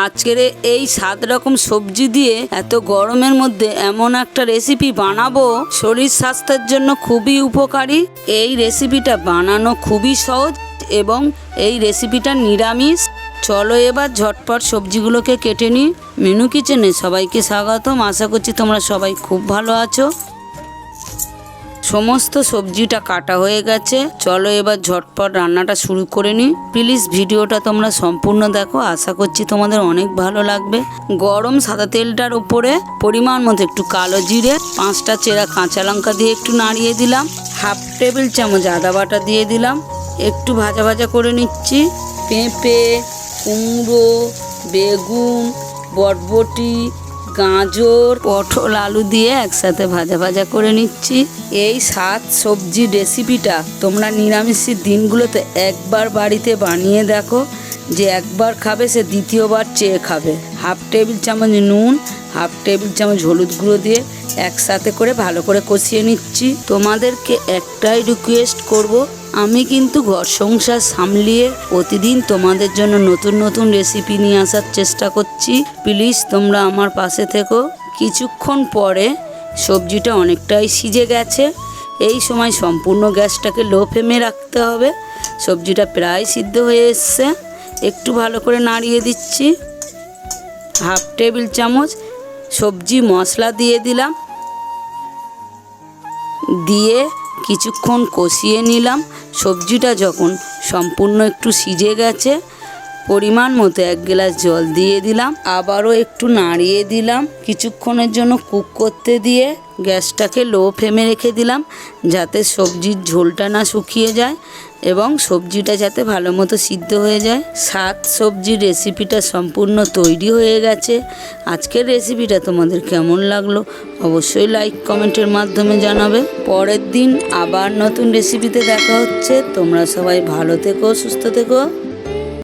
আজকের এই 7 রকম সবজি দিয়ে এত গরমের মধ্যে এমন একটা রেসিপি বানাবো, শরীর স্বাস্থ্যের জন্য খুবই উপকারী। এই রেসিপিটা বানানো খুবই সহজ এবং এই রেসিপিটা নিরামিষ। চলো এবার ঝটপট সবজিগুলোকে কেটে নিই। মিনু কিচেনে সবাইকে স্বাগতম। আশা করছি তোমরা সবাই খুব ভালো আছো। সমস্ত সবজিটা কাটা হয়ে গেছে। চলো এবার ঝটপট রান্নাটা শুরু করে নিই। প্লিজ ভিডিওটা তোমরা সম্পূর্ণ দেখো, আশা করছি তোমাদের অনেক ভালো লাগবে। গরম সাদা তেলটার উপরে পরিমাণ মতো একটু কালো জিরে, 5টা চেরা কাঁচা লঙ্কা দিয়ে একটু নাড়িয়ে দিলাম। হাফ টেবিল চামচ আদা বাটা দিয়ে দিলাম। একটু ভাজা ভাজা করে নিচ্ছি। পেঁপে, কুমড়ো, বেগুন, বরবটি, গাজর, পটল, আলু দিয়ে একসাথে ভাজা ভাজা করে নিচ্ছি। এই 7 সবজির রেসিপিটা তোমরা নিরামিষের দিনগুলোতে একবার বাড়িতে বানিয়ে দেখো, যে একবার খাবে সে দ্বিতীয়বার চেয়ে খাবে। হাফ টেবিল চামচ নুন, হাফ টেবিল চামচ হলুদ গুঁড়ো দিয়ে একসাথে করে ভালো করে কষিয়ে নিচ্ছি। তোমাদেরকে একটাই রিকোয়েস্ট করব, আমি কিন্তু ঘর সংসার সামলিয়ে প্রতিদিন তোমাদের জন্য নতুন নতুন রেসিপি নিয়ে আসার চেষ্টা করছি। প্লিজ তোমরা আমার পাশে থেকো। কিছুক্ষণ পরে সবজিটা অনেকটাই সিজে গেছে। এই সময় সম্পূর্ণ গ্যাসটাকে লো ফ্লেমে রাখতে হবে। সবজিটা প্রায় সিদ্ধ হয়ে এসছে। একটু ভালো করে নাড়িয়ে দিচ্ছি। হাফ টেবিল চামচ সবজি মশলা দিয়ে দিলাম, দিয়ে কিছুক্ষণ কষিয়ে নিলাম। সবজিটা যখন সম্পূর্ণ একটু সিজে গেছে, পরিমাণ মতো 1 গ্লাস জল দিয়ে দিলাম। আবারও একটু নাড়িয়ে দিলাম। কিছুক্ষণের জন্য কুক করতে দিয়ে গ্যাসটাকে লো ফ্লেমে রেখে দিলাম, যাতে সবজির ঝোলটা না শুকিয়ে যায় এবং সবজিটা যাতে ভালো মতো সিদ্ধ হয়ে যায়। 7 সবজির রেসিপিটা সম্পূর্ণ তৈরি হয়ে গেছে। আজকের রেসিপিটা তোমাদের কেমন লাগলো অবশ্যই লাইক কমেন্টের মাধ্যমে জানাবে। পরের দিন আবার নতুন রেসিপিতে দেখা হচ্ছে। তোমরা সবাই ভালো থেকো, সুস্থ থেকো।